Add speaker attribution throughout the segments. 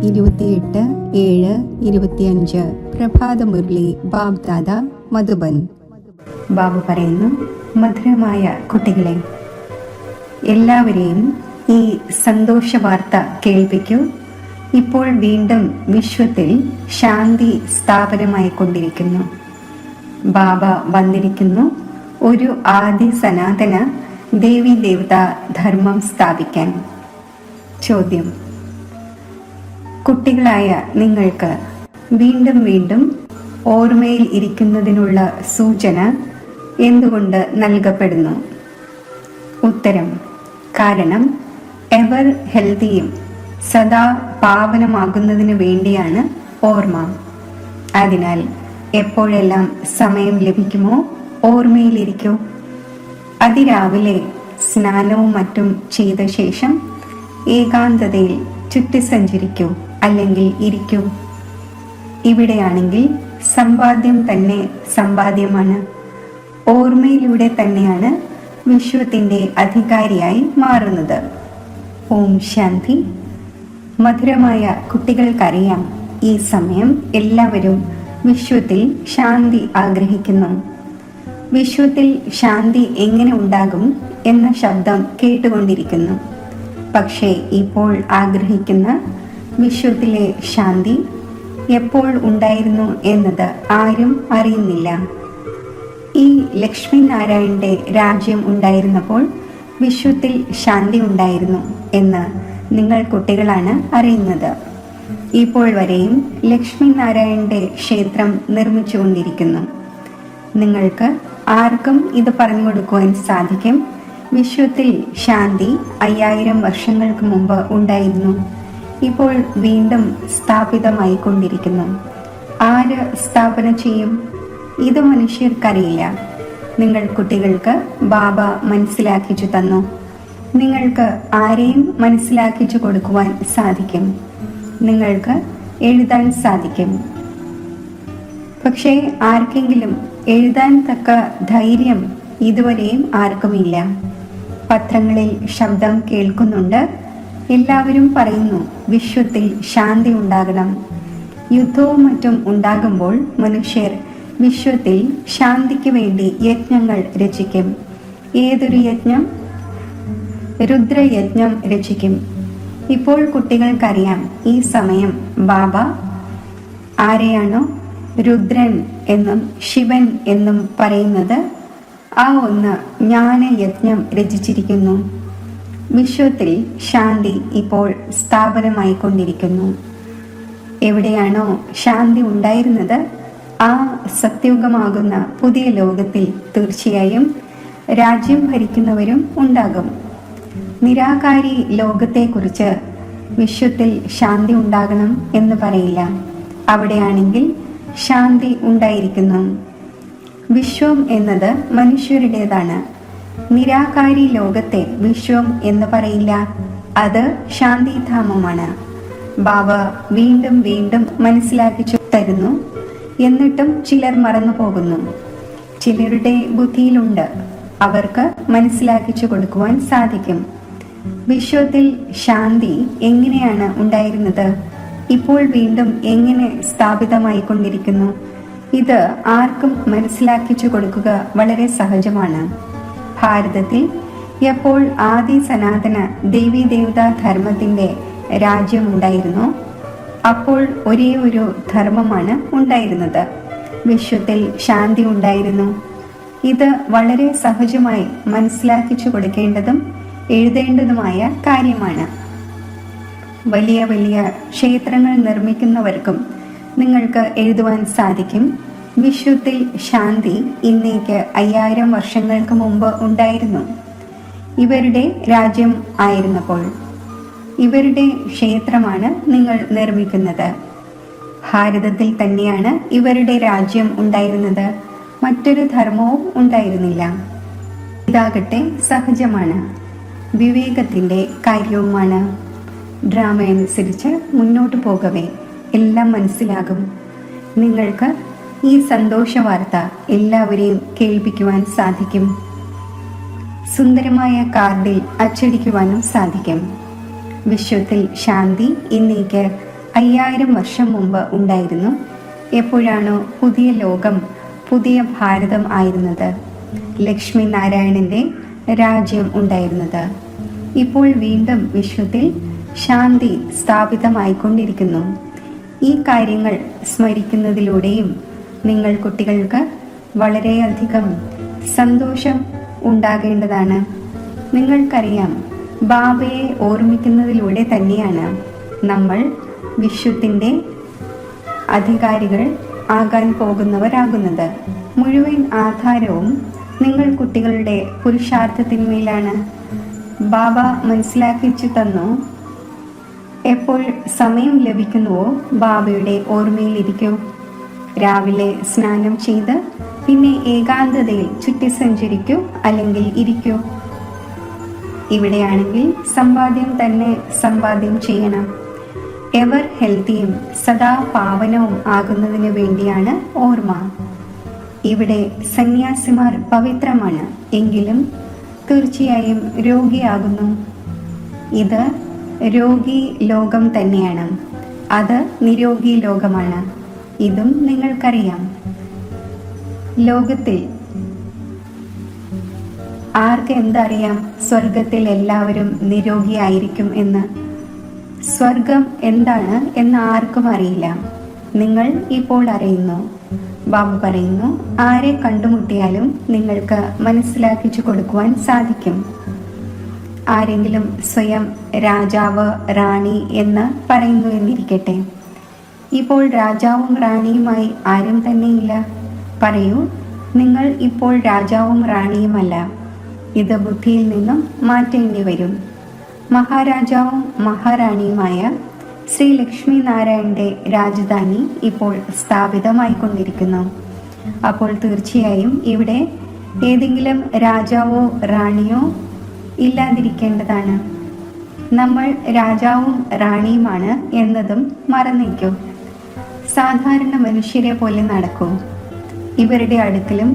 Speaker 1: 28/7/25 പ്രഭാതമുരളി ബാബ്ദാദ മധുബൻ. ബാബു പറയുന്നു, മധുരമായ കുട്ടികളെ, എല്ലാവരെയും ഈ സന്തോഷ വാർത്ത കേൾപ്പിക്കൂ. ഇപ്പോൾ വീണ്ടും വിശ്വത്തിൽ ശാന്തി സ്ഥാപനമായി കൊണ്ടിരിക്കുന്നു. ബാബ വന്നിരിക്കുന്നു ഒരു ആദി സനാതന ദേവി ദേവതാ ധർമ്മം സ്ഥാപിക്കാൻ. ചോദ്യം: കുട്ടികളായ നിങ്ങൾക്ക് വീണ്ടും വീണ്ടും ഓർമ്മയിൽ ഇരിക്കുന്നതിനുള്ള സൂചന എന്തുകൊണ്ട് നൽകപ്പെടുന്നു? ഉത്തരം: കാരണം എവർ ഹെൽത്തിയും സദാ പാവനമാകുന്നതിന് വേണ്ടിയാണ് ഓർമ്മ. അതിനാൽ എപ്പോഴെല്ലാം സമയം ലഭിക്കുമോ ഓർമ്മയിലിരിക്കൂ. അതിരാവിലെ സ്നാനവും മറ്റും ചെയ്ത ശേഷം ഏകാന്തതയിൽ ചുറ്റി സഞ്ചരിക്കൂ, അല്ലെങ്കിൽ ഇരിക്കൂ. ഇവിടെയാണെങ്കിൽ സമ്പാദ്യം തന്നെ സമ്പാദ്യമാണ്. ഓർമ്മയിലൂടെ തന്നെയാണ് വിശ്വത്തിന്റെ അധികാരിയായി മാറുന്നത്. ഓം ശാന്തി. മധുരമായ കുട്ടികൾക്കറിയാം, ഈ സമയം എല്ലാവരും വിശ്വത്തിൽ ശാന്തി ആഗ്രഹിക്കുന്നു. വിശ്വത്തിൽ ശാന്തി എങ്ങനെ ഉണ്ടാകും എന്ന ശബ്ദം കേട്ടുകൊണ്ടിരിക്കുന്നു. പക്ഷേ ഇപ്പോൾ ആഗ്രഹിക്കുന്ന വിശ്വത്തിലെ ശാന്തി എപ്പോൾ ഉണ്ടായിരുന്നു എന്നത് ആരും അറിയുന്നില്ല. ഈ ലക്ഷ്മി നാരായണന്റെ രാജ്യം ഉണ്ടായിരുന്നപ്പോൾ വിശ്വത്തിൽ ശാന്തി ഉണ്ടായിരുന്നു എന്ന് നിങ്ങൾ കുട്ടികളാണ് അറിയുന്നത്. ഇപ്പോൾ വരെയും ലക്ഷ്മി നാരായണന്റെ ക്ഷേത്രം നിർമ്മിച്ചുകൊണ്ടിരിക്കുന്നു. നിങ്ങൾക്ക് ആർക്കും ഇത് പറഞ്ഞു കൊടുക്കുവാൻ സാധിക്കും. വിശ്വത്തിൽ ശാന്തി 5000 വർഷങ്ങൾക്ക് മുമ്പ് ഉണ്ടായിരുന്നു. ഇപ്പോൾ വീണ്ടും സ്ഥാപിതമായി കൊണ്ടിരിക്കുന്നു. ആര് സ്ഥാപന ചെയ്യും? ഇത് മനുഷ്യർക്കറിയില്ല. നിങ്ങൾ കുട്ടികൾക്ക് ബാബ മനസ്സിലാക്കിച്ചു തന്നു. നിങ്ങൾക്ക് ആരെയും മനസ്സിലാക്കിച്ചു കൊടുക്കുവാൻ സാധിക്കും. നിങ്ങൾക്ക് എഴുതാൻ സാധിക്കും. പക്ഷേ ആർക്കെങ്കിലും എഴുതാൻ തക്ക ധൈര്യം ഇതുവരെയും ആർക്കുമില്ല. പത്രങ്ങളിൽ ശബ്ദം കേൾക്കുന്നുണ്ട്. എല്ലാവരും പറയുന്നു വിശ്വത്തിൽ ശാന്തി ഉണ്ടാകണം. യുദ്ധവും മറ്റും ഉണ്ടാകുമ്പോൾ മനുഷ്യർ വിശ്വത്തിൽ ശാന്തിക്ക് വേണ്ടി യജ്ഞങ്ങൾ രചിക്കും. ഏതൊരു യജ്ഞം? രുദ്രയജ്ഞം രചിക്കും. ഇപ്പോൾ കുട്ടികൾക്കറിയാം, ഈ സമയം ബാബ ആരെയാണോ രുദ്രൻ എന്നും ശിവൻ എന്നും പറയുന്നത്, ആ ഒന്ന് ജ്ഞാനയജ്ഞം രചിച്ചിരിക്കുന്നു. വിശ്വത്തിൽ ശാന്തി ഇപ്പോൾ സ്ഥാപനമായി കൊണ്ടിരിക്കുന്നു. എവിടെയാണോ ശാന്തി ഉണ്ടായിരുന്നത്, ആ സത്യുഗമാകുന്ന പുതിയ ലോകത്തിൽ തീർച്ചയായും രാജ്യം ഭരിക്കുന്നവരും ഉണ്ടാകും. നിരാകാരി ലോകത്തെക്കുറിച്ച് വിശ്വത്തിൽ ശാന്തി ഉണ്ടാകണം എന്ന് പറയില്ല. അവിടെയാണെങ്കിൽ ശാന്തി ഉണ്ടായിരിക്കുന്നു. വിശ്വം എന്നത് മനുഷ്യരുടേതാണ്. നിരാകാരി ലോകത്തെ വിശ്വം എന്ന് പറയില്ല. അത് ശാന്തിധാമമാണ്. ബാബ വീണ്ടും വീണ്ടും മനസ്സിലാക്കിച്ചു തരുന്നു. എന്നിട്ടും ചിലർ മറന്നു പോകുന്നു. ചിലരുടെ ബുദ്ധിയിലുണ്ട്, അവർക്ക് മനസ്സിലാക്കിച്ചു കൊടുക്കുവാൻ സാധിക്കും. വിശ്വത്തിൽ ശാന്തി എങ്ങനെയാണ് ഉണ്ടായിരുന്നത്, ഇപ്പോൾ വീണ്ടും എങ്ങനെ സ്ഥാപിതമായി കൊണ്ടിരിക്കുന്നു, ഇത് ആർക്കും മനസ്സിലാക്കിച്ചു കൊടുക്കുക വളരെ സഹജമാണ്. ഭാരതത്തിൽ എപ്പോൾ ആദി സനാതന ദേവി ദേവതാ ധർമ്മത്തിന്റെ രാജ്യം ഉണ്ടായിരുന്നു, അപ്പോൾ ഒരേ ഒരു ധർമ്മമാണ് ഉണ്ടായിരുന്നത്. വിശ്വത്തിൽ ശാന്തി ഉണ്ടായിരുന്നു. ഇത് വളരെ സഹജമായി മനസ്സിലാക്കിച്ചു കൊടുക്കേണ്ടതും എഴുതേണ്ടതുമായ കാര്യമാണ്. വലിയ വലിയ ക്ഷേത്രങ്ങൾ നിർമ്മിക്കുന്നവർക്കും നിങ്ങൾക്ക് എഴുതുവാൻ സാധിക്കും, വിശ്വത്തിൽ ശാന്തി ഇന്നേക്ക് 5000 വർഷങ്ങൾക്ക് മുമ്പ് ഉണ്ടായിരുന്നു. ഇവരുടെ രാജ്യം ആയിരുന്നപ്പോൾ ഇവരുടെ ക്ഷേത്രമാണ് നിങ്ങൾ നിർമ്മിക്കുന്നത്. ഭാരതത്തിൽ തന്നെയാണ് ഇവരുടെ രാജ്യം ഉണ്ടായിരുന്നത്. മറ്റൊരു ധർമ്മവും ഉണ്ടായിരുന്നില്ല. ഇതാകട്ടെ സഹജമാണ്, വിവേകത്തിന്റെ കാര്യവുമാണ്. ഡ്രാമ അനുസരിച്ച് മുന്നോട്ട് പോകവേ എല്ലാം മനസ്സിലാകും. നിങ്ങൾക്ക് ഈ സന്തോഷ വാർത്ത എല്ലാവരെയും കേൾപ്പിക്കുവാൻ സാധിക്കും. സുന്ദരമായ കാർഡിൽ അച്ചടിക്കുവാനും സാധിക്കും. വിശ്വത്തിൽ ശാന്തി ഇന്നേക്ക് 5000 വർഷം മുമ്പ് ഉണ്ടായിരുന്നു. എപ്പോഴാണോ പുതിയ ലോകം, പുതിയ ഭാരതം ആയിരുന്നത്, ലക്ഷ്മി നാരായണന്റെ രാജ്യം ഉണ്ടായിരുന്നത്. ഇപ്പോൾ വീണ്ടും വിശ്വത്തിൽ ശാന്തി സ്ഥാപിതമായിക്കൊണ്ടിരിക്കുന്നു. ഈ കാര്യങ്ങൾ സ്മരിക്കുന്നതിലൂടെയും നിങ്ങൾ കുട്ടികൾക്ക് വളരെയധികം സന്തോഷം ഉണ്ടാകേണ്ടതാണ്. നിങ്ങൾക്കറിയാം, ബാബയെ ഓർമ്മിക്കുന്നതിലൂടെ തന്നെയാണ് നമ്മൾ വിശ്വത്തിൻ്റെ അധികാരികൾ ആകാൻ പോകുന്നവരാകുന്നത്. മുഴുവൻ ആധാരവും നിങ്ങൾ കുട്ടികളുടെ പുരുഷാർത്ഥത്തിന്മേലാണ്. ബാബ മനസ്സിലാക്കിച്ചു തന്നു, എപ്പോൾ സമയം ലഭിക്കുന്നുവോ ബാബയുടെ ഓർമ്മയിലിരിക്കൂ. രാവിലെ സ്നാനം ചെയ്ത് പിന്നെ ഏകാന്തതയിൽ ചുറ്റി സഞ്ചരിക്കൂ, അല്ലെങ്കിൽ ഇരിക്കൂ. ഇവിടെയാണെങ്കിൽ സമ്പാദ്യം തന്നെ സമ്പാദ്യം ചെയ്യണം. എവർ ഹെൽത്തിയും സദാ പാവനവും ആകുന്നതിന് വേണ്ടിയാണ് ഓർമ്മ. ഇവിടെ സന്യാസിമാർ പവിത്രമാണ്, എങ്കിലും തീർച്ചയായും രോഗിയാകുന്നു. ഇത് രോഗി ലോകം തന്നെയാണ്, അത് നിരോഗി ലോകമാണ്. ഇതും നിങ്ങൾക്കറിയാം. ലോകത്തിൽ ആർക്ക് എന്തറിയാം സ്വർഗത്തിൽ എല്ലാവരും നിരോഗിയായിരിക്കും എന്ന്? സ്വർഗം എന്താണ് എന്ന് ആർക്കും അറിയില്ല. നിങ്ങൾ ഇപ്പോൾ അറിയുന്നു. ബാബ പറയുന്നു, ആരെ കണ്ടുമുട്ടിയാലും നിങ്ങൾക്ക് മനസ്സിലാക്കിച്ചു കൊടുക്കുവാൻ സാധിക്കും. ആരെങ്കിലും സ്വയം രാജാവ്, റാണി എന്ന് പറയുന്നു എന്നിരിക്കട്ടെ. ഇപ്പോൾ രാജാവും റാണിയുമായി ആരും തന്നെയില്ല. പറയൂ, നിങ്ങൾ ഇപ്പോൾ രാജാവും റാണിയുമല്ല. ഇത് ബുദ്ധിയിൽ നിന്നും മാറ്റേണ്ടി വരും. മഹാരാജാവും മഹാറാണിയുമായ ശ്രീ ലക്ഷ്മി നാരായണന്റെ രാജധാനി ഇപ്പോൾ സ്ഥാപിതമായിക്കൊണ്ടിരിക്കുന്നു. അപ്പോൾ തീർച്ചയായും ഇവിടെ ഏതെങ്കിലും രാജാവോ റാണിയോ ഇല്ലാതിരിക്കേണ്ടതാണ്. നമ്മൾ രാജാവും റാണിയുമാണ് എന്നതും മറന്നേക്കൂ. സാധാരണ മനുഷ്യരെ പോലെ നടക്കൂ. ഇവരുടെ അടുക്കലും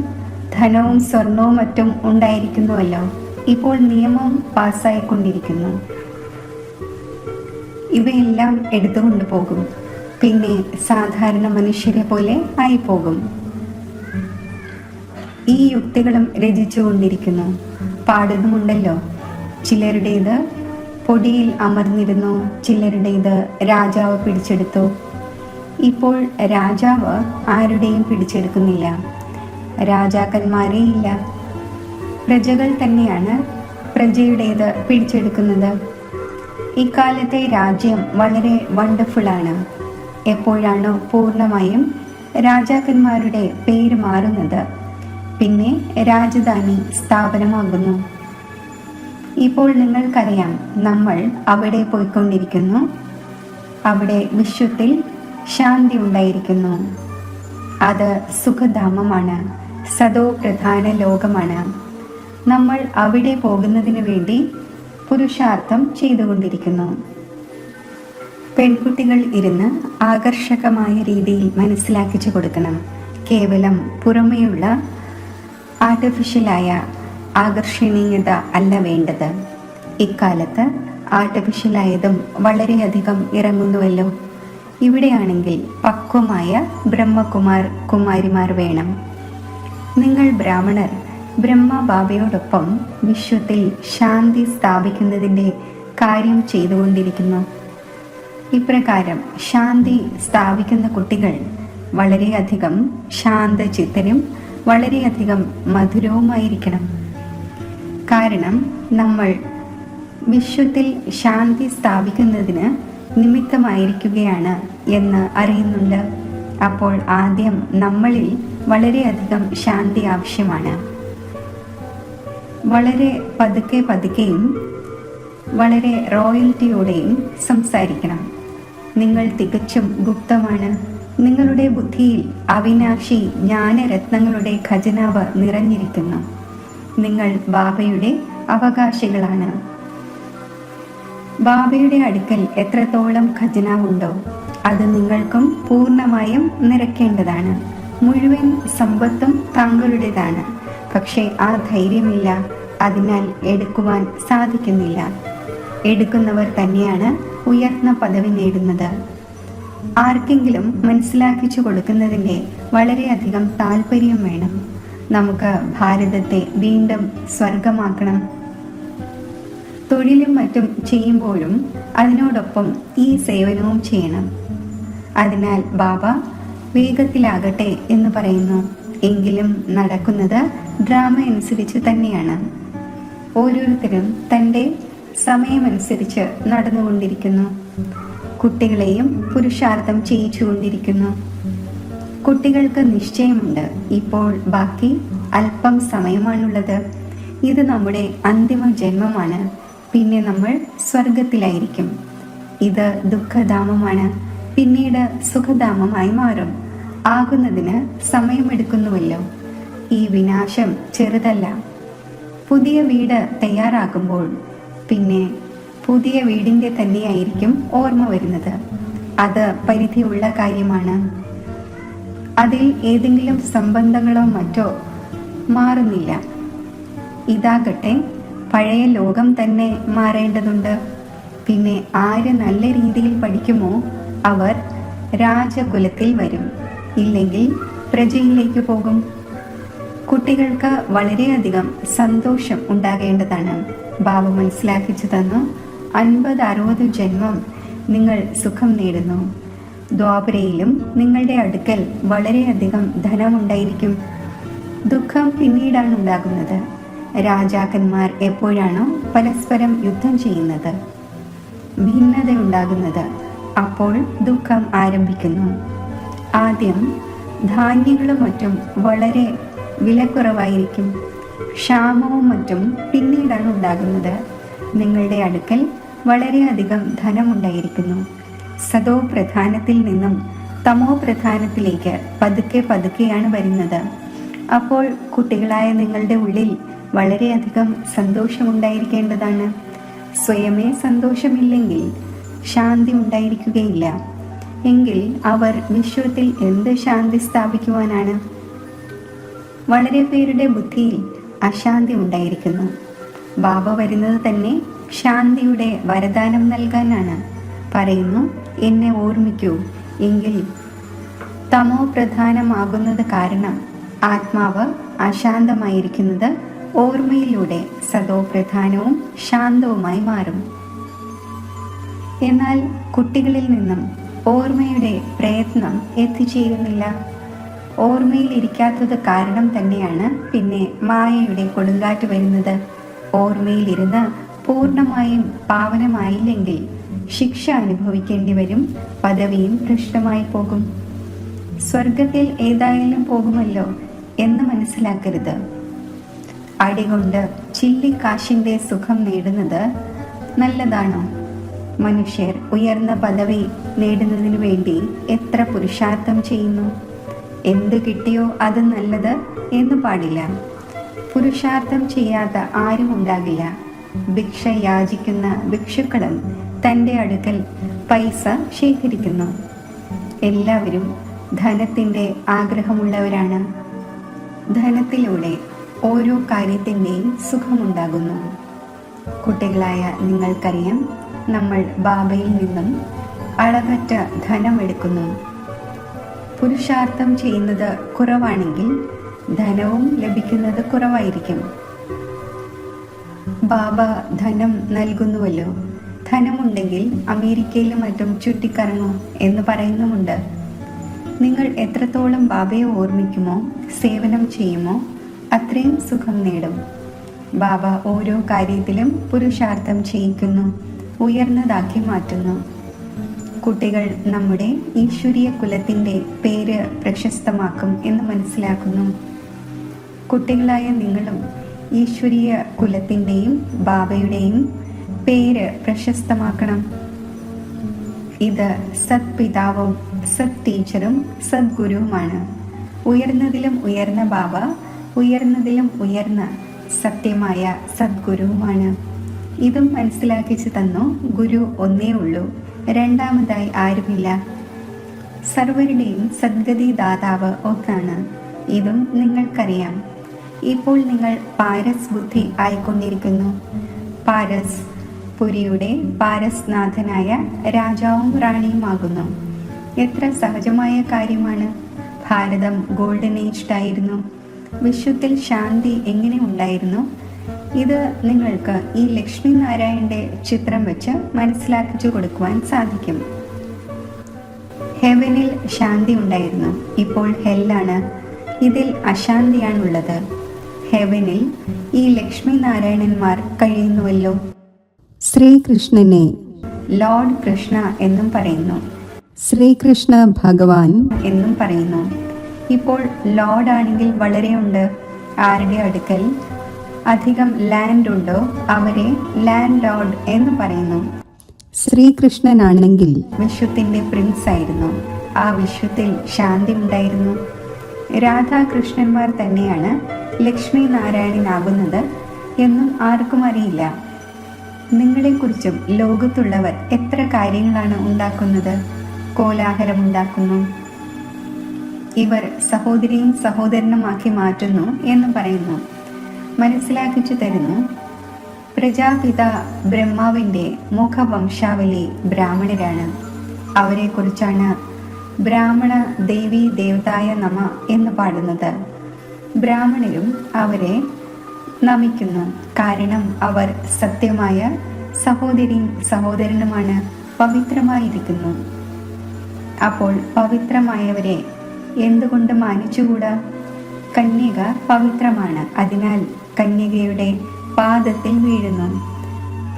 Speaker 1: ധനവും സ്വർണവും മറ്റും ഉണ്ടായിരിക്കുന്നുവല്ലോ. ഇപ്പോൾ നിയമം പാസ്സായിക്കൊണ്ടിരിക്കുന്നു. ഇവയെല്ലാം എടുത്തുകൊണ്ടു പോകും. പിന്നെ സാധാരണ മനുഷ്യരെ പോലെ ആയിപ്പോകും. ഈ യുക്തികളും രചിച്ചുകൊണ്ടിരിക്കുന്നു. പാടുന്നുമുണ്ടല്ലോ. ചിലരുടേത് പൊടിയിൽ അമർന്നിരുന്നു, ചിലരുടേത് രാജാവ് പിടിച്ചെടുത്തു. ഇപ്പോൾ രാജാവ് ആരുടെയും പിടിച്ചെടുക്കുന്നില്ല. രാജാക്കന്മാരേ ഇല്ല. പ്രജകൾ തന്നെയാണ് പ്രജയുടേത് പിടിച്ചെടുക്കുന്നത്. ഇക്കാലത്തെ രാജ്യം വളരെ വണ്ടർഫുള്ളാണ്. എപ്പോഴാണോ പൂർണ്ണമായും രാജാക്കന്മാരുടെ പേര് മാറുന്നത്, പിന്നെ രാജധാനി സ്ഥാപനമാകുന്നു. ഇപ്പോൾ നിങ്ങൾക്കറിയാം, നമ്മൾ അവിടെ പോയിക്കൊണ്ടിരിക്കുന്നു. അവിടെ വിശ്വത്തിൽ ശാന്തി ഉണ്ടായിരിക്കുന്നു. അത് സുഖധാമമാണ്, സദോ പ്രധാന ലോകമാണ്. നമ്മൾ അവിടെ പോകുന്നതിന് വേണ്ടി പുരുഷാർത്ഥം ചെയ്തുകൊണ്ടിരിക്കുന്നു. പെൺകുട്ടികൾ ഇരുന്ന് ആകർഷകമായ രീതിയിൽ മനസ്സിലാക്കിച്ചു കൊടുക്കണം. കേവലം പുറമേയുള്ള ആർട്ടിഫിഷ്യലായ ആകർഷണീയത അല്ല വേണ്ടത്. ഇക്കാലത്ത് ആർട്ടിഫിഷ്യലായതും വളരെയധികം ഇറങ്ങുന്നുവല്ലോ. ഇവിടെയാണെങ്കിൽ പക്വമായ കുമാരിമാർ വേണം. നിങ്ങൾ ബ്രാഹ്മണർ ബ്രഹ്മ ബാബയോടൊപ്പം വിശ്വത്തിൽ ശാന്തി സ്ഥാപിക്കുന്നതിൻ്റെ കാര്യം ചെയ്തുകൊണ്ടിരിക്കുന്നു. ഇപ്രകാരം ശാന്തി സ്ഥാപിക്കുന്ന കുട്ടികൾ വളരെയധികം ശാന്തചിത്തരും വളരെയധികം മധുരവുമായിരിക്കണം. കാരണം നമ്മൾ വിശ്വത്തിൽ ശാന്തി സ്ഥാപിക്കുന്നതിന് നിമിത്തമായിരിക്കുകയാണ് എന്ന് അറിയുന്നുണ്ട്. അപ്പോൾ ആദ്യം നമ്മളിൽ വളരെയധികം ശാന്തി ആവശ്യമാണ്. വളരെ പതുക്കെയും വളരെ റോയൽറ്റിയോടെയും സംസാരിക്കണം. നിങ്ങൾ തികച്ചും ഗുപ്തമാണ്. നിങ്ങളുടെ ബുദ്ധിയിൽ അവിനാശി ജ്ഞാനരത്നങ്ങളുടെ ഖജനാവ് നിറഞ്ഞിരിക്കുന്നു. നിങ്ങൾ ബാബയുടെ അവകാശികളാണ്. ബാബയുടെ അടുക്കൽ എത്രത്തോളം ഖജനാവുണ്ടോ അത് നിങ്ങൾക്കും പൂർണ്ണമായും നിറയ്ക്കേണ്ടതാണ്. മുഴുവൻ സമ്പത്തും താങ്കളുടേതാണ്. പക്ഷേ ആ ധൈര്യമില്ല, അതിനാൽ എടുക്കുവാൻ സാധിക്കുന്നില്ല. എടുക്കുന്നവർ തന്നെയാണ് ഉയർന്ന പദവി നേടുന്നത്. ആർക്കെങ്കിലും മനസ്സിലാക്കിച്ചു കൊടുക്കുന്നതിൻ്റെ വളരെയധികം താല്പര്യം വേണം. നമുക്ക് ഭാരതത്തെ വീണ്ടും സ്വർഗമാക്കണം. തൊഴിലും മറ്റും ചെയ്യുമ്പോഴും അതിനോടൊപ്പം ഈ സേവനവും ചെയ്യണം. അതിനാൽ ബാബ വേഗത്തിലാകട്ടെ എന്ന് പറയുന്നു. എങ്കിലും നടക്കുന്നത് ഡ്രാമ അനുസരിച്ച് തന്നെയാണ്. ഓരോരുത്തരും തൻ്റെ സമയമനുസരിച്ച് നടന്നുകൊണ്ടിരിക്കുന്നു. കുട്ടികളെയും പുരുഷാർത്ഥം ചെയ്യിച്ചുകൊണ്ടിരിക്കുന്നു. കുട്ടികൾക്ക് നിശ്ചയമുണ്ട്, ഇപ്പോൾ ബാക്കി അല്പം സമയമാണുള്ളത്. ഇത് നമ്മുടെ അന്തിമ ജന്മമാണ്. പിന്നെ നമ്മൾ സ്വർഗത്തിലായിരിക്കും. ഇത് ദുഃഖധാമമാണ്. പിന്നീട് സുഖധാമമായി മാറും. ആകുന്നതിന് സമയമെടുക്കുന്നുവല്ലോ. ഈ വിനാശം ചെറുതല്ല. പുതിയ വീട് തയ്യാറാക്കുമ്പോൾ പിന്നെ പുതിയ വീടിൻ്റെ തന്നെയായിരിക്കും ഓർമ്മ വരുന്നത്. അത് പരിധിയുള്ള കാര്യമാണ്. അതിൽ ഏതെങ്കിലും സംബന്ധങ്ങളോ മറ്റോ മാറുന്നില്ല. ഇതാകട്ടെ പഴയ ലോകം തന്നെ മാറേണ്ടതുണ്ട്. പിന്നെ ആര് നല്ല രീതിയിൽ പഠിക്കുമോ അവർ രാജകുലത്തിൽ വരും, ഇല്ലെങ്കിൽ പ്രജയിലേക്ക് പോകും. കുട്ടികൾക്ക് വളരെയധികം സന്തോഷം ഉണ്ടാകേണ്ടതാണ്. ബാബ മനസ്സിലാക്കിച്ചു തന്നു, 50-60 ജന്മം നിങ്ങൾ സുഖം നേടുന്നു. ദ്വാപരയിലും നിങ്ങളുടെ അടുക്കൽ വളരെയധികം ധനമുണ്ടായിരിക്കും. ദുഃഖം പിന്നീടാണ് ഉണ്ടാകുന്നത്. രാജാക്കന്മാർ എപ്പോഴാണോ പരസ്പരം യുദ്ധം ചെയ്യുന്നത്, ഭിന്നത ഉണ്ടാകുന്നത്, അപ്പോൾ ദുഃഖം ആരംഭിക്കുന്നു. ആദ്യം ധാന്യങ്ങളും മറ്റും വളരെ വിലക്കുറവായിരിക്കും. ക്ഷാമവും മറ്റും പിന്നീടാണ് ഉണ്ടാകുന്നത്. നിങ്ങളുടെ അടുക്കൽ വളരെയധികം ധനമുണ്ടായിരിക്കുന്നു. സതോ പ്രധാനത്തിൽ നിന്നും തമോ പ്രധാനത്തിലേക്ക് പതുക്കെ പതുക്കെയാണ് വരുന്നത്. അപ്പോൾ കുട്ടികളായ നിങ്ങളുടെ ഉള്ളിൽ വളരെയധികം സന്തോഷമുണ്ടായിരിക്കേണ്ടതാണ്. സ്വയമേ സന്തോഷമില്ലെങ്കിൽ ശാന്തി ഉണ്ടായിരിക്കുകയില്ല. എങ്കിൽ അവർ വിശ്വത്തിൽ എന്ത് ശാന്തി സ്ഥാപിക്കുവാനാണ്? വളരെ പേരുടെ ബുദ്ധിയിൽ അശാന്തി ഉണ്ടായിരിക്കുന്നു. ബാബ വരുന്നത് തന്നെ ശാന്തിയുടെ വരദാനം നൽകാനാണ്. പറയുന്നു, എന്നെ ഓർമ്മിക്കൂ. എങ്കിൽ തമോ പ്രധാനമാകുന്നത് കാരണം ആത്മാവ് അശാന്തമായിരിക്കുന്നത് ഓർമ്മയിലൂടെ സതോ പ്രധാനവും ശാന്തവുമായി മാറും. എന്നാൽ കുട്ടികളിൽ നിന്നും ഓർമ്മയുടെ പ്രയത്നം എത്തിച്ചേരുന്നില്ല. ഓർമ്മയിൽ ഇരിക്കാത്തത് കാരണം തന്നെയാണ് പിന്നെ മായയുടെ കൊടുങ്കാറ്റ് വരുന്നത്. ഓർമ്മയിലിരുന്ന് പൂർണ്ണമായും പാവനമായില്ലെങ്കിൽ ശിക്ഷ അനുഭവിക്കേണ്ടി വരും. പദവിയും ഭ്രഷ്ടമായി പോകും. സ്വർഗത്തിൽ ഏതായാലും പോകുമല്ലോ എന്ന് മനസ്സിലാക്കരുത്. അടികൊണ്ട് ചില്ലിക്കാശിൻ്റെ സുഖം നേടുന്നത് നല്ലതാണോ? മനുഷ്യർ ഉയർന്ന പദവി നേടുന്നതിനു വേണ്ടി എത്ര പുരുഷാർത്ഥം ചെയ്യുന്നു. എന്ത് കിട്ടിയോ അത് നല്ലത് എന്ന് പാടില്ല. പുരുഷാർത്ഥം ചെയ്യാത്ത ആരും ഉണ്ടാകില്ല. ഭിക്ഷ യാചിക്കുന്ന ഭിക്ഷുക്കളും തൻ്റെ അടുക്കൽ പൈസ ശേഖരിക്കുന്നു. എല്ലാവരും ധനത്തിൻ്റെ ആഗ്രഹമുള്ളവരാണ്. ധനത്തിലൂടെ ഓരോ കാര്യത്തിൻ്റെയും സുഖമുണ്ടാകുന്നു. കുട്ടികളായ നിങ്ങൾക്കറിയാം, നമ്മൾ ബാബയിൽ നിന്നും അളവറ്റ ധനം എടുക്കുന്നു. പുരുഷാർത്ഥം ചെയ്യുന്നത് കുറവാണെങ്കിൽ ധനവും ലഭിക്കുന്നത് കുറവായിരിക്കും. ബാബ ധനം നൽകുന്നുവല്ലോ. ധനമുണ്ടെങ്കിൽ അമേരിക്കയിലും മറ്റും ചുറ്റിക്കറങ്ങൂ എന്ന് പറയുന്നുമുണ്ട്. നിങ്ങൾ എത്രത്തോളം ബാബയെ ഓർമ്മിക്കുമോ, സേവനം ചെയ്യുമോ, അത്രയും സുഖം നേടും. ബാബ ഓരോ കാര്യത്തിലും പുരുഷാർത്ഥം ചെയ്യിക്കുന്നു, ഉയർന്നതാക്കി മാറ്റുന്നു. കുട്ടികൾ നമ്മുടെ ഈശ്വരീയ കുലത്തിൻ്റെ പേര് പ്രശസ്തമാക്കും എന്ന് മനസ്സിലാക്കുന്നു. കുട്ടികളായ നിങ്ങളും ഈശ്വരീയ കുലത്തിൻ്റെയും ബാബയുടെയും പേര് പ്രശസ്തമാക്കണം. ഇത് സത് പിതാവും സത് ടീച്ചറും സദ്ഗുരുവുമാണ്. ഉയർന്നതിലും ഉയർന്ന ബാബ, ഉയർന്നതിലും ഉയർന്ന സത്യമായ സദ്ഗുരുവുമാണ്. ഇതും മനസ്സിലാക്കിച്ചു തന്നു. ഗുരു ഒന്നേ ഉള്ളൂ, രണ്ടാമതായി ആരുമില്ല. സർവരുടെയും സദ്ഗതി ദാതാവ് ഒന്നാണ്. ഇതും നിങ്ങൾക്കറിയാം. ഇപ്പോൾ നിങ്ങൾ പാരസ് ബുദ്ധി ആയിക്കൊണ്ടിരിക്കുന്നു. പാരസ് പുരിയുടെ പാരസ്നാഥനായ രാജാവും റാണിയുമാകുന്നു. എത്ര സഹജമായ കാര്യമാണ്. ഭാരതം ഗോൾഡൻ ഏജ്ഡ് ആയിരുന്നു. വിശ്വത്തിൽ ശാന്തി എങ്ങനെ ഉണ്ടായിരുന്നു? ഇത് നിങ്ങൾക്ക് ഈ ലക്ഷ്മി നാരായണന്റെ ചിത്രം വെച്ച് മനസ്സിലാക്കിച്ചു കൊടുക്കുവാൻ സാധിക്കും. ഹെവനിൽ ശാന്തി ഉണ്ടായിരുന്നു, ഇപ്പോൾ ഹെല്ലാണ്. ഇതിൽ അശാന്തിയാണുള്ളത്. ഹെവനിൽ ഈ ലക്ഷ്മി നാരായണന്മാർ കഴിയുന്നുവല്ലോ.
Speaker 2: ശ്രീകൃഷ്ണനെ
Speaker 1: ലോർഡ് കൃഷ്ണ എന്നും പറയുന്നു,
Speaker 2: ശ്രീകൃഷ്ണ ഭഗവാൻ
Speaker 1: എന്നും പറയുന്നു. ഇപ്പോൾ ലോർഡ് ആണെങ്കിൽ വളരെ ഉണ്ട്. ആരുടെ അടുക്കൽ അധികം ലാൻഡ് ഉണ്ടോ അവരെ ലാൻഡ് ലോർഡ് എന്ന് പറയുന്നു.
Speaker 2: ശ്രീകൃഷ്ണനാണെങ്കിൽ
Speaker 1: വിശ്വത്തിന്റെ പ്രിൻസ് ആയിരുന്നു. ആ വിശ്വത്തിൽ ശാന്തി ഉണ്ടായിരുന്നു. രാധാകൃഷ്ണന്മാർ തന്നെയാണ് ലക്ഷ്മി നാരായണനാകുന്നത് എന്നും ആർക്കും അറിയില്ല. നിങ്ങളെക്കുറിച്ചും ലോകത്തുള്ളവർ എത്ര കാര്യങ്ങളാണ് ഉണ്ടാക്കുന്നത്, കോലാഹലമുണ്ടാക്കുന്നു. ഇവർ സഹോദരിയും സഹോദരനുമാക്കി മാറ്റുന്നു എന്ന് പറയുന്നു, മനസ്സിലാക്കിച്ചു തരുന്നു. പ്രജാപിത ബ്രഹ്മാവിൻ്റെ മുഖവംശാവലി ബ്രാഹ്മണരാണ്. അവരെക്കുറിച്ചാണ് ബ്രാഹ്മണ ദേവി ദേവതായ നമ എന്ന് പാടുന്നത്. ബ്രാഹ്മണരും അവരെ നമിക്കുന്നു, കാരണം അവർ സത്യമായ സഹോദരിയും സഹോദരനുമാണ്, പവിത്രമായിരിക്കുന്നു. അപ്പോൾ പവിത്രമായവരെ എന്തുകൊണ്ട് മാനിച്ചുകൂടാ? കന്യക പവിത്രമാണ്, അതിനാൽ കന്യകയുടെ പാദത്തിൽ വീഴുന്നു.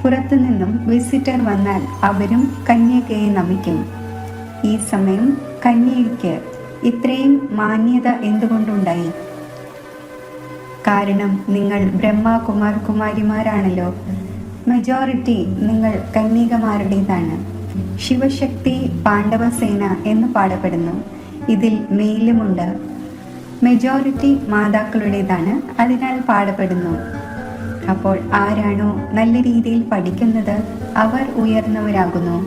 Speaker 1: പുറത്തുനിന്നും വിസിറ്റർ വന്നാൽ അവരും കന്യകയെ നമിക്കും. ഈ സമയം കന്യകയ്ക്ക് ഇത്രയും മാന്യത എന്തുകൊണ്ടുണ്ടായി? കാരണം നിങ്ങൾ ബ്രഹ്മകുമാർ കുമാരിമാരാണല്ലോ. മെജോറിറ്റി നിങ്ങൾ കന്യകമാരുടേതാണ്. ശിവശക്തി പാണ്ഡവസേന എന്ന് പാടപ്പെടുന്നു. ഇതിൽ മെയിലുമുണ്ട്. മെജോറിറ്റി മാതാക്കളുടേതാണ്, അതിനാൽ പാടപ്പെടുന്നു. അപ്പോൾ ആരാണോ നല്ല രീതിയിൽ പഠിക്കുന്നത് അവർ ഉയർന്നവരാകുന്നു.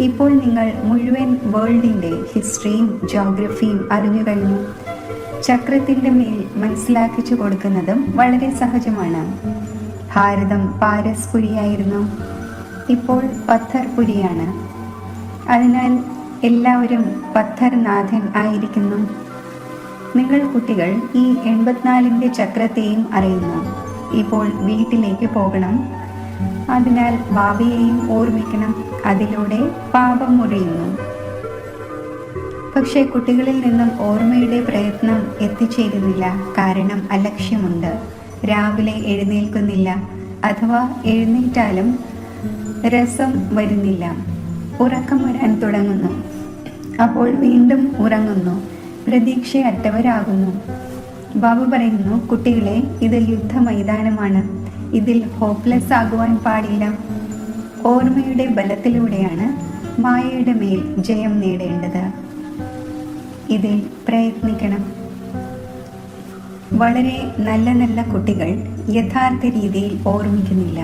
Speaker 1: ഇപ്പോൾ നിങ്ങൾ മുഴുവൻ വേൾഡിൻ്റെ ഹിസ്റ്ററിയും ജോഗ്രഫിയും അറിഞ്ഞു കഴിഞ്ഞു. ചക്രത്തിൻ്റെ മേൽ മനസ്സിലാക്കിച്ചു കൊടുക്കുന്നതും വളരെ സഹജമാണ്. ഭാരതം പാരസ്പുരിയായിരുന്നു, ഇപ്പോൾ പത്ഥർപുരിയാണ്. അതിനാൽ എല്ലാവരും പത്ഥർനാഥൻ ആയിരിക്കുന്നു. നിങ്ങൾ കുട്ടികൾ ഈ 84ന്റെ ചക്രത്തെയും അറിയുന്നു. ഇപ്പോൾ വീട്ടിലേക്ക് പോകണം, അതിനാൽ ബാബയെയും ഓർമ്മിക്കണം. അതിലൂടെ പാപം മുറിയുന്നു. പക്ഷേ കുട്ടികളിൽ നിന്നും ഓർമ്മയുടെ പ്രയത്നം എത്തിച്ചേരുന്നില്ല, കാരണം അലക്ഷ്യമുണ്ട്. രാവിലെ എഴുന്നേൽക്കുന്നില്ല, അഥവാ എഴുന്നേറ്റാലും രസം വരുന്നില്ല. ഉറക്കം വരാൻ തുടങ്ങുന്നു, അപ്പോൾ വീണ്ടും ഉറങ്ങുന്നു, പ്രതീക്ഷയറ്റവരാകുന്നു. ബാബു പറയുന്നു, കുട്ടികളെ, ഇത് യുദ്ധ മൈതാനമാണ്. ഇതിൽ ഹോപ്പ്ലെസ് ആകുവാൻ പാടില്ല. ഓർമ്മയുടെ ബലത്തിലൂടെയാണ് മായയുടെ മേൽ ജയം നേടേണ്ടത്. ഇതിൽ പ്രയത്നിക്കണം. വളരെ നല്ല നല്ല കുട്ടികൾ യഥാർത്ഥ രീതിയിൽ ഓർമ്മിക്കുന്നില്ല.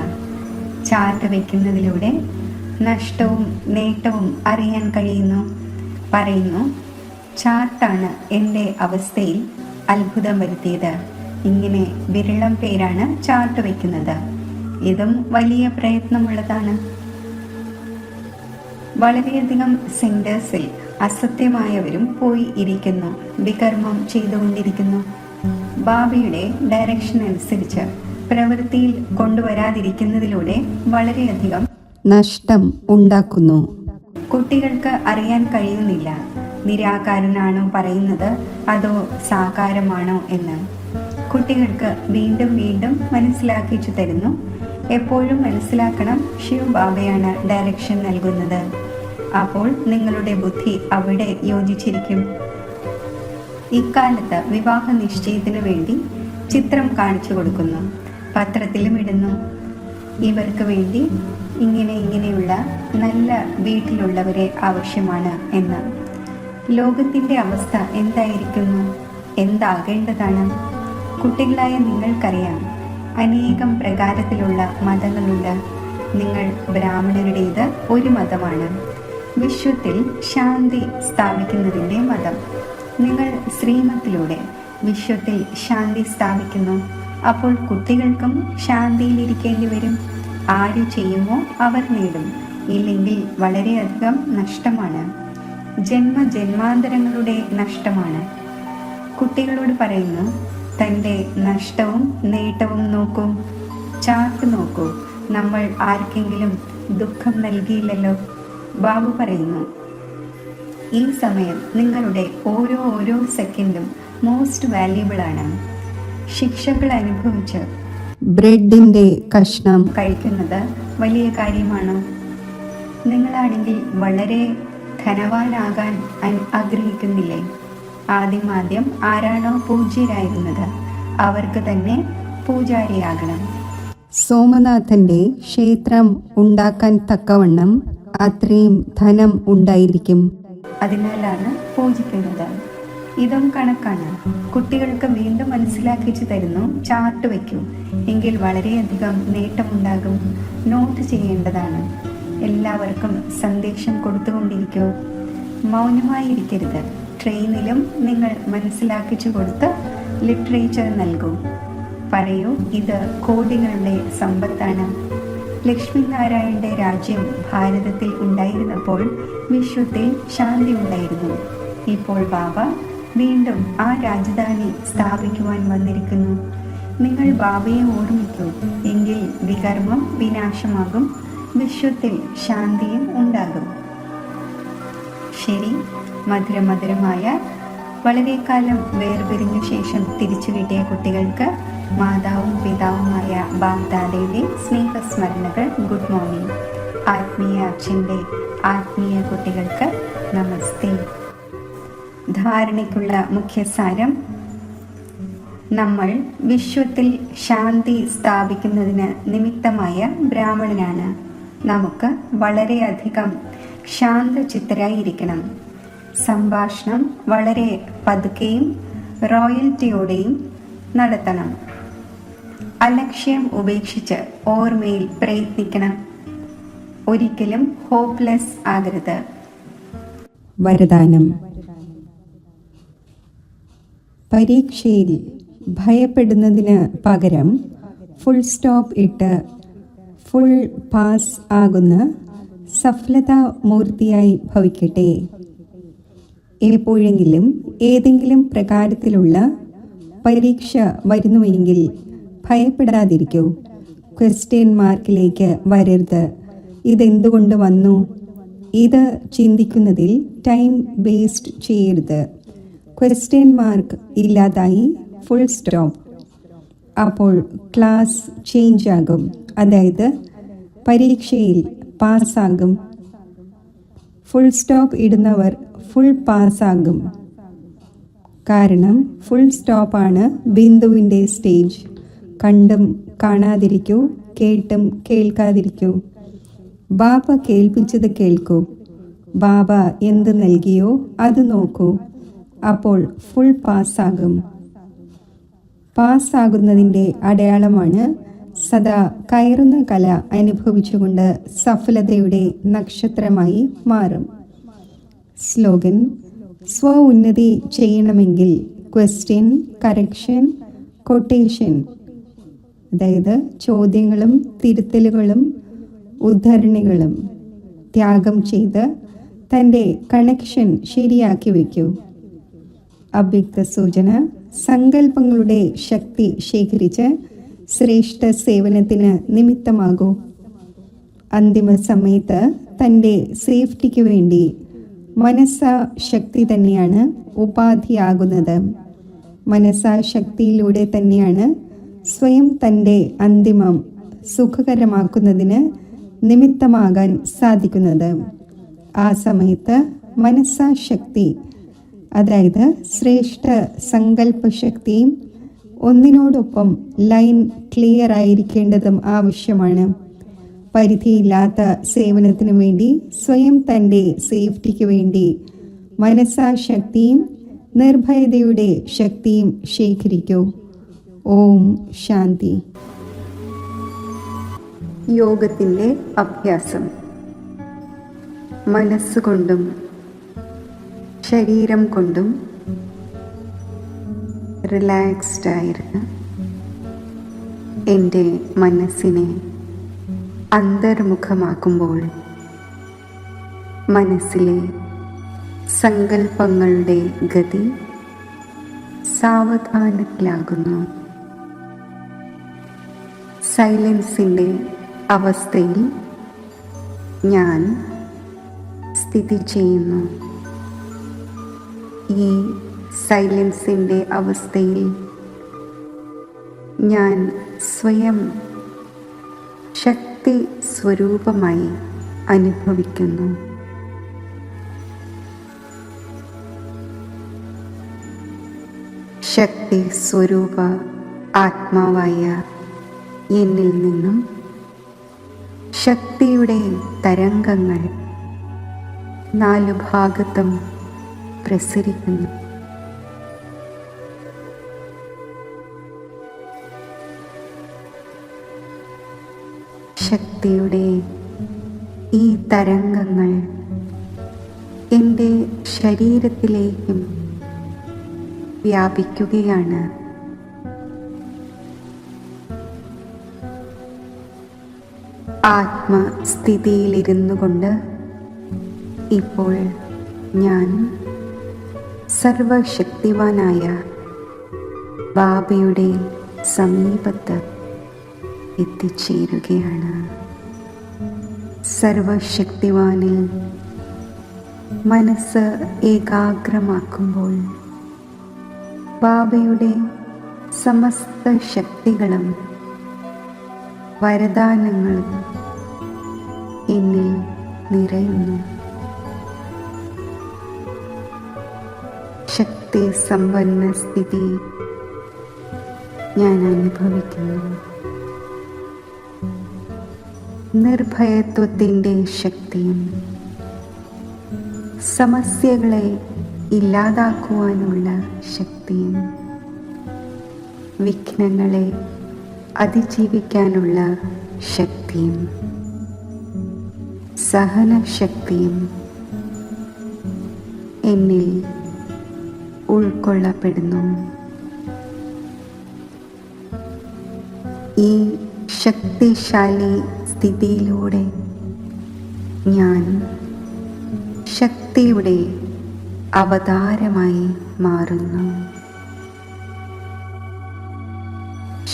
Speaker 1: ചാർട്ട് വയ്ക്കുന്നതിലൂടെ നഷ്ടവും നേട്ടവും അറിയാൻ കഴിയുന്നു. പറയുന്നു, ചാർട്ടാണ് എൻ്റെ അവസ്ഥയിൽ അത്ഭുതം വരുത്തിയത്. ഇങ്ങനെ വിരളം പേരാണ് ചാർട്ട് വയ്ക്കുന്നത്. ഇതും വലിയ പ്രയത്നമുള്ളതാണ്. വളരെയധികം സെന്റേഴ്സിൽ അസത്യമായവരും പോയി ഇരിക്കുന്നു, വികർമ്മം ചെയ്തുകൊണ്ടിരിക്കുന്നു. ബാബയുടെ ഡയറക്ഷൻ അനുസരിച്ച് പ്രവൃത്തിയിൽ കൊണ്ടുവരാതിരിക്കുന്നതിലൂടെ വളരെയധികം
Speaker 2: നഷ്ടം ഉണ്ടാക്കുന്നു.
Speaker 1: കുട്ടികൾക്ക് അറിയാൻ കഴിയുന്നില്ല, നിരാകാരനാണോ പറയുന്നത് അതോ സാകാരമാണോ എന്ന്. കുട്ടികൾക്ക് വീണ്ടും വീണ്ടും മനസ്സിലാക്കിച്ചു തരുന്നു. എപ്പോഴും മനസ്സിലാക്കണം, ശിവ് ബാബയാണ് ഡയറക്ഷൻ നൽകുന്നത്. അപ്പോൾ നിങ്ങളുടെ ബുദ്ധി അവിടെ യോജിച്ചിരിക്കും. ഇക്കാലത്ത് വിവാഹ നിശ്ചയത്തിനു വേണ്ടി ചിത്രം കാണിച്ചു കൊടുക്കുന്നു, പത്രത്തിലും ഇടുന്നു. ഇവർക്ക് വേണ്ടി ഇങ്ങനെയുള്ള നല്ല വീട്ടിലുള്ളവരെ ആവശ്യമാണ് എന്ന്. ലോകത്തിൻ്റെ അവസ്ഥ എന്തായിരിക്കുന്നു, എന്താകേണ്ടതാണ്? കുട്ടികളായ നിങ്ങൾക്കറിയാം, അനേകം പ്രകാരത്തിലുള്ള മതങ്ങളുണ്ട്. നിങ്ങൾ ബ്രാഹ്മണരുടേത് ഒരു മതമാണ്, വിശ്വത്തിൽ ശാന്തി സ്ഥാപിക്കുന്നതിൻ്റെ മതം. നിങ്ങൾ ശ്രീമത്തിലൂടെ വിശ്വത്തിൽ ശാന്തി സ്ഥാപിക്കുന്നു. അപ്പോൾ കുട്ടികൾക്കും ശാന്തിയിലിരിക്കേണ്ടി വരും. ആര് ചെയ്യുമോ അവർ നേടും, ഇല്ലെങ്കിൽ വളരെയധികം നഷ്ടമാണ്. ജന്മജന്മാന്തരങ്ങളുടെ നഷ്ടമാണ്. കുട്ടികളോട് പറയുന്നു, തൻ്റെ നഷ്ടവും നേട്ടവും നോക്കൂ, ചാർട്ട് നോക്കൂ, നമ്മൾ ആർക്കെങ്കിലും ദുഃഖം നൽകിയില്ലല്ലോ. ബാബു പറയുന്നു, ഈ സമയം നിങ്ങളുടെ ഓരോ സെക്കൻഡും മോസ്റ്റ് വാല്യുബിൾ ആണ്. ശിക്ഷകൾ അനുഭവിച്ച്
Speaker 2: ബ്രെഡിന്റെ കഷ്ണം
Speaker 1: കഴിക്കുന്നത് വലിയ കാര്യമാണോ? നിങ്ങളാണെങ്കിൽ വളരെ ധനവാനാകാൻ ആഗ്രഹിക്കുന്നില്ലേ? ആദ്യം ആരാണോ പൂജ്യരായിരുന്നത് അവർക്ക് തന്നെ പൂജാരിയാകണം.
Speaker 2: സോമനാഥന്റെ ക്ഷേത്രം ഉണ്ടാക്കാൻ തക്കവണ്ണം അത്രയും ധനം ഉണ്ടായിരിക്കും.
Speaker 1: അതിനാലാണ് പൂജിക്കുന്നത്. ഇതും കണക്കാണ്. കുട്ടികൾക്ക് വീണ്ടും മനസ്സിലാക്കിച്ചു തരുന്നു, ചാർട്ട് വയ്ക്കൂ, എങ്കിൽ വളരെയധികം നേട്ടമുണ്ടാകും. നോട്ട് ചെയ്യേണ്ടതാണ്. എല്ലാവർക്കും സന്ദേശം കൊടുത്തുകൊണ്ടിരിക്കൂ. മൗനമായിരിക്കരുത്. ട്രെയിനിലും നിങ്ങൾ മനസ്സിലാക്കിച്ചു കൊടുത്ത് ലിറ്ററേച്ചർ നൽകൂ. പറയൂ, ഇത് കോടികളുടെ സമ്പത്താണ്. ലക്ഷ്മിനാരായണന്റെ രാജ്യം ഭാരതത്തിൽ ഉണ്ടായിരുന്നപ്പോൾ വിശ്വത്തിൽ ശാന്തി ഉണ്ടായിരുന്നു. ഇപ്പോൾ ബാബ വീണ്ടും ആ രാജധാനി സ്ഥാപിക്കുവാൻ വന്നിരിക്കുന്നു. നിങ്ങൾ ബാബയെ ഓർമ്മിക്കൂ, എങ്കിൽ വികർമ്മം വിനാശമാകും, വിശ്വത്തിൽ ശാന്തിയും ഉണ്ടാകും. ശരി, മധുരമായ വളരെ കാലം വേർപിരിഞ്ഞ ശേഷം തിരിച്ചു കിട്ടിയ കുട്ടികൾക്ക് മാതാവും പിതാവുമായ ബാഗ്ദാദയുടെ സ്നേഹസ്മരണകൾ. Good morning. ആത്മീയ അച്ഛൻ്റെ ആത്മീയ കുട്ടികൾക്ക് നമസ്തേ. ധാരണയ്ക്കുള്ള മുഖ്യസാരം: നമ്മൾ വിശ്വത്തിൽ ശാന്തി സ്ഥാപിക്കുന്നതിന് നിമിത്തമായ ബ്രാഹ്മണനാണ്. നമുക്ക് വളരെയധികം ശാന്തചിത്തരായിരിക്കണം. സംഭാഷണം വളരെ പതുക്കെയും റോയൽറ്റിയോടെയും നടത്തണം. അലക്ഷ്യം ഉപേക്ഷിച്ച് ഓർമ്മയിൽ പ്രയത്നിക്കണം. ഒരിക്കലും ഹോപ്പ്ലെസ് ആകരുത്.
Speaker 2: വരദാനം: പരീക്ഷയിൽ ഭയപ്പെടുന്നതിന് പകരം ഫുൾ സ്റ്റോപ്പ് ഇട്ട് ഫുൾ പാസ് ആകുന്ന സഫലതാ മൂർത്തിയായി ഭവിക്കട്ടെ. എപ്പോഴെങ്കിലും ഏതെങ്കിലും പ്രകാരത്തിലുള്ള പരീക്ഷ വരുന്നുവെങ്കിൽ ഭയപ്പെടാതിരിക്കൂ. ക്വസ്റ്റ്യൻ മാർക്കിലേക്ക് വരരുത്. ഇതെന്തുകൊണ്ട് വന്നു, ഇത് ചിന്തിക്കുന്നതിൽ ടൈം വേസ്റ്റ് ചെയ്യരുത്. ക്വസ്റ്റ്യൻ മാർക്ക് ഇല്ലാതായി ഫുൾ സ്റ്റോപ്പ്. അപ്പോൾ ക്ലാസ് ചേഞ്ച് ആകും, അതായത് പരീക്ഷയിൽ പാസ്സാകും. ഫുൾ സ്റ്റോപ്പ് ഇടുന്നവർ ഫുൾ പാസ്സാകും. കാരണം ഫുൾ സ്റ്റോപ്പാണ് ബിന്ദുവിൻ്റെ സ്റ്റേജ്. കണ്ടും കാണാതിരിക്കൂ, കേട്ടും കേൾക്കാതിരിക്കൂ. ബാബ കേൾപ്പിച്ചത് കേൾക്കൂ. ബാബ എന്ത് നൽകിയോ അത് നോക്കൂ. അപ്പോൾ ഫുൾ പാസ്സാകും. പാസ്സാകുന്നതിൻ്റെ അടയാളമാണ് സദാ കയറുന്ന കല അനുഭവിച്ചുകൊണ്ട് സഫലതയുടെ നക്ഷത്രമായി മാറും. സ്ലോഗൻ: സ്വ ഉന്നതി ചെയ്യണമെങ്കിൽ ക്വസ്റ്റ്യൻ, കറക്ഷൻ, കൊട്ടേഷൻ, അതായത് ചോദ്യങ്ങളും തിരുത്തലുകളും ഉദ്ധരണികളും ത്യാഗം ചെയ്ത് തൻ്റെ കണക്ഷൻ ശരിയാക്കി വയ്ക്കൂ. അവ്യക്ത സൂചന: സങ്കല്പങ്ങളുടെ ശക്തി ശേഖരിച്ച് ശ്രേഷ്ഠ സേവനത്തിന് നിമിത്തമാകൂ. അന്തിമ സമയത്ത് തൻ്റെ സേഫ്റ്റിക്ക് വേണ്ടി മനസ്സാശക്തി തന്നെയാണ് ഉപാധിയാകുന്നത്. മനസ്സാശക്തിയിലൂടെ തന്നെയാണ് സ്വയം തൻ്റെ അന്തിമം സുഖകരമാക്കുന്നതിന് നിമിത്തമാകാൻ സാധിക്കുന്നത്. ആ സമയത്ത് മനസ്സാശക്തി, അതായത് ശ്രേഷ്ഠ സങ്കല്പശക്തിയും ഒന്നിനോടൊപ്പം ലൈൻ ക്ലിയർ ആയിരിക്കേണ്ടതും ആവശ്യമാണ്. പരിധിയില്ലാത്ത സേവനത്തിനു വേണ്ടി സ്വയം തൻ്റെ സേഫ്റ്റിക്ക് വേണ്ടി മനസ്സാശക്തിയും നിർഭയതയുടെ ശക്തിയും ശേഖരിക്കൂ. ഓം ശാന്തി.
Speaker 1: യോഗത്തിൻ്റെ അഭ്യാസം: മനസ്സുകൊണ്ടും ശരീരം കൊണ്ടും റിലാക്സ്ഡ് ആയിരുന്ന് എൻ്റെ മനസ്സിനെ അന്തർമുഖമാക്കുമ്പോൾ മനസ്സിലെ സങ്കൽപ്പങ്ങളുടെ ഗതി സാവധാനത്തിലാകുന്നു. സൈലൻസിൻ്റെ അവസ്ഥയിൽ ഞാൻ സ്ഥിതി ചെയ്യുന്നു. ഈ സൈലൻസിൻ്റെ അവസ്ഥയിൽ ഞാൻ സ്വയം ശക്തി സ്വരൂപമായി അനുഭവിക്കുന്നു. ശക്തി സ്വരൂപ ആത്മാവായ എന്നിൽ നിന്നും ശക്തിയുടെ തരംഗങ്ങൾ നാലു ഭാഗത്തും പ്രസരിക്കുന്നു. ശക്തിയുടെ ഈ തരംഗങ്ങൾ എൻ്റെ ശരീരത്തിലേക്കും വ്യാപിക്കുകയാണ്. ആത്മസ്ഥിതിയിലിരുന്നു കൊണ്ട് ഇപ്പോൾ ഞാൻ സർവശക്തിവാനായ ബാബയുടെ സമീപത്ത് എത്തിച്ചേരുകയാണ്. സർവശക്തിവാനിൽ മനസ്സ് ഏകാഗ്രമാക്കുമ്പോൾ ബാബയുടെ സമസ്ത ശക്തികളും വരദാനങ്ങളും എന്നിൽ നിറയുന്നു. ശക്തി സമ്പന്ന സ്ഥിതി ഞാൻ അനുഭവിക്കുന്നു. നിർഭയത്വത്തിൻ്റെ ശക്തിയും സമസ്യകളെ ഇല്ലാതാക്കുവാനുള്ള ശക്തിയും വിഘ്നങ്ങളെ അതിജീവിക്കാനുള്ള ശക്തിയും സഹനശക്തിയും എന്നിൽ ഉൾക്കൊള്ളപ്പെടുന്നു. ഈ ശക്തിശാലി സ്ഥിതിയിലൂടെ ഞാൻ ശക്തിയുടെ അവതാരമായി മാറുന്നു.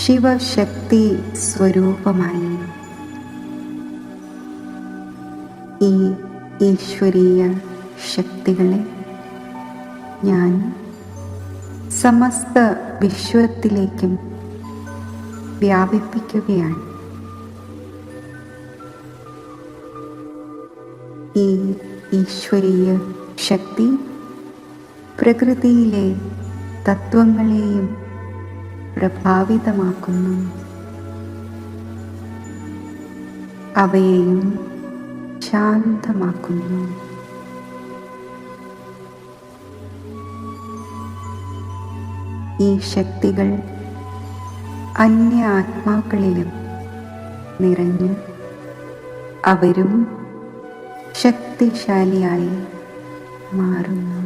Speaker 1: ശിവശക്തി സ്വരൂപമായി ഈ ഈശ്വരീയ ശക്തികളെ ഞാൻ സമസ്ത വിശ്വത്തിലേക്കും വ്യാപിപ്പിക്കുകയാണ്. ഈ ഈശ്വരീയ ശക്തി പ്രകൃതിയിലെ തത്വങ്ങളെയും പ്രഭാവിതമാക്കുന്നു. അവയെയും ശാന്തമാക്കുന്നു. ഈ ശക്തികൾ അന്യ ആത്മാക്കളിലും നിറഞ്ഞ് അവരും ശക്തിശാലിയായി മാറുന്നു.